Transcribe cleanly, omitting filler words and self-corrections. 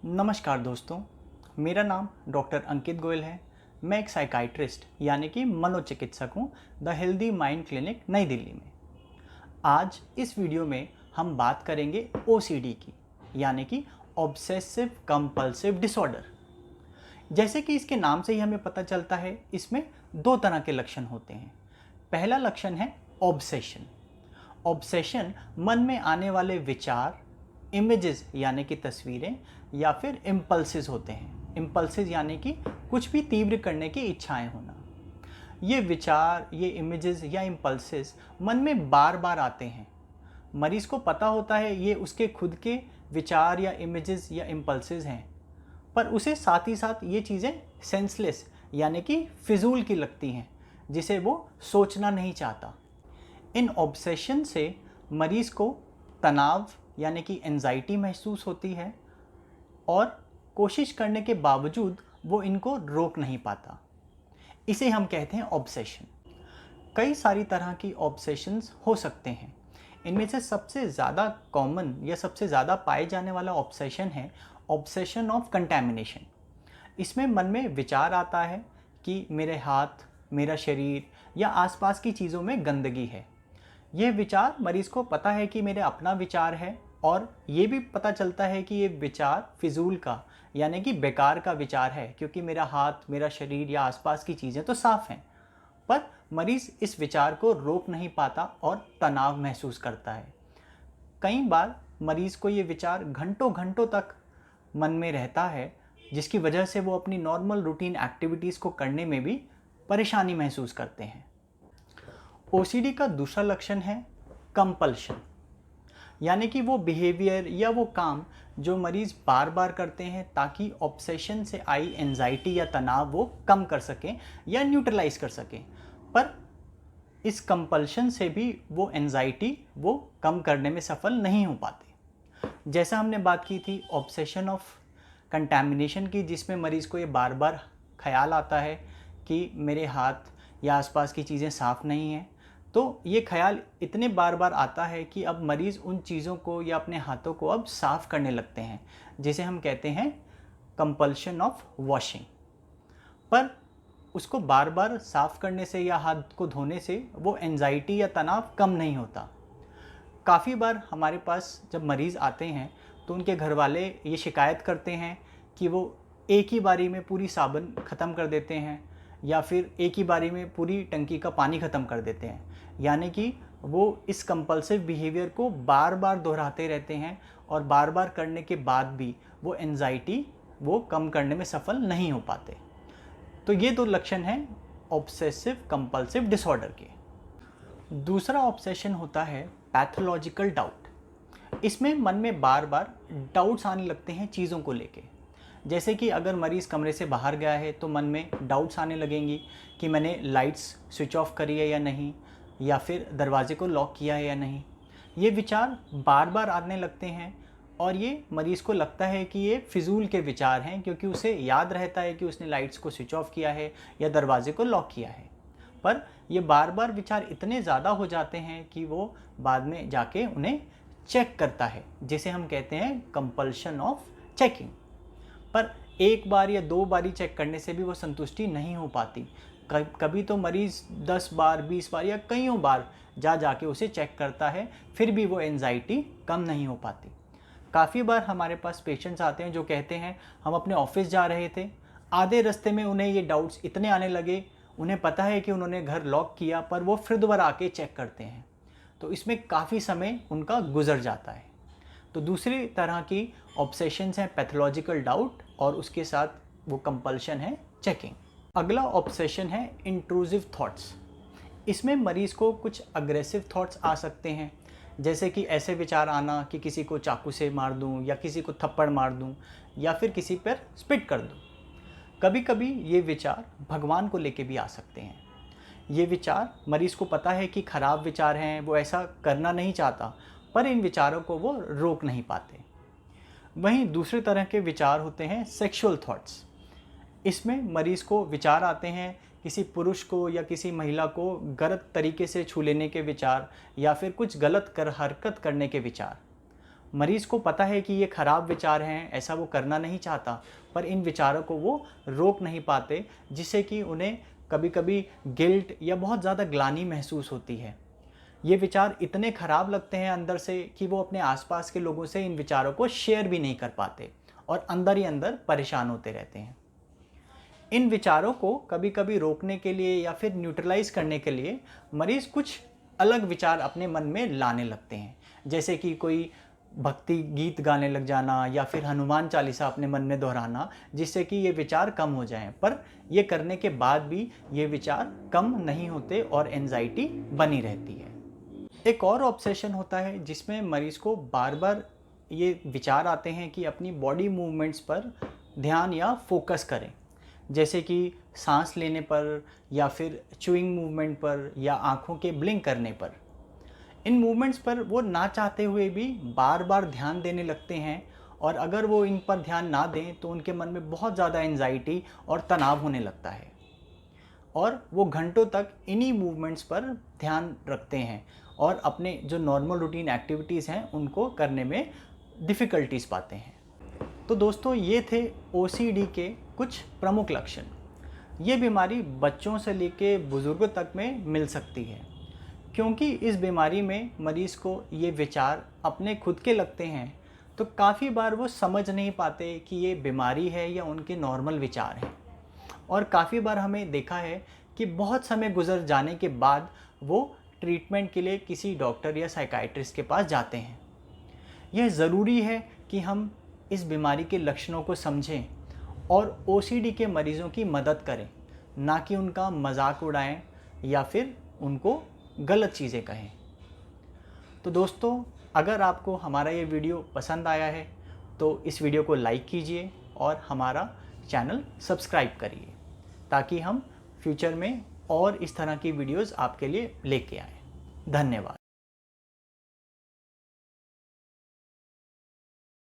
नमस्कार दोस्तों, मेरा नाम डॉक्टर अंकित गोयल है। मैं एक साइकाइट्रिस्ट यानी कि मनोचिकित्सक हूँ द हेल्दी माइंड क्लिनिक नई दिल्ली में। आज इस वीडियो में हम बात करेंगे ओसीडी की, यानी कि ऑब्सेसिव कंपल्सिव डिसऑर्डर। जैसे कि इसके नाम से ही हमें पता चलता है, इसमें दो तरह के लक्षण होते हैं। पहला लक्षण है ऑब्सेशन। ऑब्सेशन मन में आने वाले विचार, इमेजेस यानी कि तस्वीरें या फिर इम्पल्सेस होते हैं। इम्पल्सेस यानी कि कुछ भी तीव्र करने की इच्छाएं होना। ये विचार, ये इमेजेस या इम्पल्सेस मन में बार बार आते हैं। मरीज को पता होता है ये उसके खुद के विचार या इमेजेस या इम्पल्सेस हैं, पर उसे साथ ही साथ ये चीज़ें सेंसलेस यानी कि फिजूल की लगती हैं, जिसे वो सोचना नहीं चाहता। इन ऑब्सेशन से मरीज को तनाव यानी कि एंजाइटी महसूस होती है और कोशिश करने के बावजूद वो इनको रोक नहीं पाता। इसे हम कहते हैं ऑब्सेशन। कई सारी तरह की ऑब्सेशंस हो सकते हैं। इनमें से सबसे ज़्यादा कॉमन या सबसे ज़्यादा पाए जाने वाला ऑब्सेशन है ऑब्सेशन ऑफ कंटैमिनेशन। इसमें मन में विचार आता है कि मेरे हाथ, मेरा शरीर या आसपास की चीज़ों में गंदगी है। यह विचार मरीज़ को पता है कि मेरे अपना विचार है, और ये भी पता चलता है कि ये विचार फिजूल का यानी कि बेकार का विचार है, क्योंकि मेरा हाथ, मेरा शरीर या आसपास की चीज़ें तो साफ़ हैं। पर मरीज़ इस विचार को रोक नहीं पाता और तनाव महसूस करता है। कई बार मरीज़ को ये विचार घंटों घंटों तक मन में रहता है, जिसकी वजह से वो अपनी नॉर्मल रूटीन एक्टिविटीज़ को करने में भी परेशानी महसूस करते हैं। ओसीडी का दूसरा लक्षण है कंपल्शन, यानी कि वो बिहेवियर या वो काम जो मरीज़ बार बार करते हैं ताकि ऑब्सेशन से आई एंजाइटी या तनाव वो कम कर सकें या न्यूट्रलाइज कर सकें। पर इस कंपल्शन से भी वो एंजाइटी वो कम करने में सफल नहीं हो पाते। जैसा हमने बात की थी ऑब्सेशन ऑफ कंटैमिनेशन की, जिसमें मरीज़ को ये बार बार ख्याल आता है कि मेरे हाथ या आसपास की चीज़ें साफ़ नहीं हैं। तो ये ख्याल इतने बार बार आता है कि अब मरीज़ उन चीज़ों को या अपने हाथों को अब साफ़ करने लगते हैं, जिसे हम कहते हैं कंपल्शन ऑफ वॉशिंग। पर उसको बार बार साफ़ करने से या हाथ को धोने से वो एंजाइटी या तनाव कम नहीं होता। काफ़ी बार हमारे पास जब मरीज़ आते हैं तो उनके घर वाले ये शिकायत करते हैं कि वो एक ही बारी में पूरी साबुन ख़त्म कर देते हैं, या फिर एक ही बारी में पूरी टंकी का पानी ख़त्म कर देते हैं। यानी कि वो इस कंपल्सिव बिहेवियर को बार बार दोहराते रहते हैं, और बार बार करने के बाद भी वो एंजाइटी वो कम करने में सफल नहीं हो पाते। तो ये दो लक्षण हैं ऑब्सेसिव कंपल्सिव डिसऑर्डर के। दूसरा ऑब्सेशन होता है पैथोलॉजिकल डाउट। इसमें मन में बार बार डाउट्स आने लगते हैं चीज़ों को लेके। जैसे कि अगर मरीज़ कमरे से बाहर गया है तो मन में डाउट्स आने लगेंगी कि मैंने लाइट्स स्विच ऑफ करी है या नहीं, या फिर दरवाजे को लॉक किया है या नहीं। ये विचार बार बार आने लगते हैं, और ये मरीज़ को लगता है कि ये फिजूल के विचार हैं, क्योंकि उसे याद रहता है कि उसने लाइट्स को स्विच ऑफ किया है या दरवाजे को लॉक किया है। पर ये बार बार विचार इतने ज़्यादा हो जाते हैं कि वो बाद में जाके उन्हें चेक करता है, जिसे हम कहते हैं कंपल्शन ऑफ चेकिंग। पर एक बार या दो बारी चेक करने से भी वो संतुष्टि नहीं हो पाती। कभी तो मरीज़ 10 बार, 20 बार या कईयों बार जाके उसे चेक करता है, फिर भी वो एंजाइटी कम नहीं हो पाती। काफ़ी बार हमारे पास पेशेंट्स आते हैं जो कहते हैं हम अपने ऑफिस जा रहे थे, आधे रास्ते में उन्हें ये डाउट्स इतने आने लगे, उन्हें पता है कि उन्होंने घर लॉक किया, पर वो फिर दोबारा आके चेक करते हैं। तो इसमें काफ़ी समय उनका गुजर जाता है। तो दूसरी तरह की ऑब्सेशंस हैं पैथोलॉजिकल डाउट, और उसके साथ वो कंपल्शन है चेकिंग। अगला ऑब्सेशन है इंट्रूसिव थॉट्स। इसमें मरीज़ को कुछ अग्रेसिव थॉट्स आ सकते हैं, जैसे कि ऐसे विचार आना कि किसी को चाकू से मार दूं, या किसी को थप्पड़ मार दूं, या फिर किसी पर स्पिट कर दूं। कभी कभी ये विचार भगवान को लेके भी आ सकते हैं। ये विचार मरीज़ को पता है कि ख़राब विचार हैं, वो ऐसा करना नहीं चाहता, पर इन विचारों को वो रोक नहीं पाते। वहीं दूसरे तरह के विचार होते हैं सेक्सुअल थॉट्स। इसमें मरीज़ को विचार आते हैं किसी पुरुष को या किसी महिला को गलत तरीके से छू लेने के विचार, या फिर कुछ गलत हरकत करने के विचार। मरीज़ को पता है कि ये ख़राब विचार हैं, ऐसा वो करना नहीं चाहता, पर इन विचारों को वो रोक नहीं पाते, जिससे कि उन्हें कभी-कभी गिल्ट या बहुत ज़्यादा ग्लानि महसूस होती है। ये विचार इतने ख़राब लगते हैं अंदर से कि वो अपने आसपास के लोगों से इन विचारों को शेयर भी नहीं कर पाते और अंदर ही अंदर परेशान होते रहते हैं। इन विचारों को कभी-कभी रोकने के लिए या फिर न्यूट्रलाइज़ करने के लिए मरीज़ कुछ अलग विचार अपने मन में लाने लगते हैं, जैसे कि कोई भक्ति गीत गाने लग जाना या फिर हनुमान चालीसा अपने मन में दोहराना, जिससे कि ये विचार कम हो जाएं। पर ये करने के बाद भी ये विचार कम नहीं होते और एंजाइटी बनी रहती है। एक और ऑब्सेशन होता है जिसमें मरीज़ को बार बार ये विचार आते हैं कि अपनी बॉडी मूवमेंट्स पर ध्यान या फोकस करें, जैसे कि सांस लेने पर या फिर च्यूइंग मूवमेंट पर या आँखों के ब्लिंक करने पर। इन मूवमेंट्स पर वो ना चाहते हुए भी बार बार ध्यान देने लगते हैं और अगर वो इन पर ध्यान ना दें तो उनके मन में बहुत ज़्यादा एंजाइटी और तनाव होने लगता है और वो घंटों तक इन्हीं मूवमेंट्स पर ध्यान रखते हैं और अपने जो नॉर्मल रूटीन एक्टिविटीज़ हैं उनको करने में डिफ़िकल्टीज पाते हैं। तो दोस्तों, ये थे OCD के कुछ प्रमुख लक्षण। ये बीमारी बच्चों से लेके बुज़ुर्गों तक में मिल सकती है, क्योंकि इस बीमारी में मरीज़ को ये विचार अपने खुद के लगते हैं, तो काफ़ी बार वो समझ नहीं पाते कि ये बीमारी है या उनके नॉर्मल विचार हैं। और काफ़ी बार हमें देखा है कि बहुत समय गुजर जाने के बाद वो ट्रीटमेंट के लिए किसी डॉक्टर या साइकाइट्रिस्ट के पास जाते हैं। यह ज़रूरी है कि हम इस बीमारी के लक्षणों को समझें और OCD के मरीज़ों की मदद करें, ना कि उनका मजाक उड़ाएं या फिर उनको गलत चीज़ें कहें। तो दोस्तों, अगर आपको हमारा ये वीडियो पसंद आया है तो इस वीडियो को लाइक कीजिए और हमारा चैनल सब्सक्राइब करिए, ताकि हम फ्यूचर में और इस तरह की वीडियोज़ आपके लिए लेके आएँ। धन्यवाद।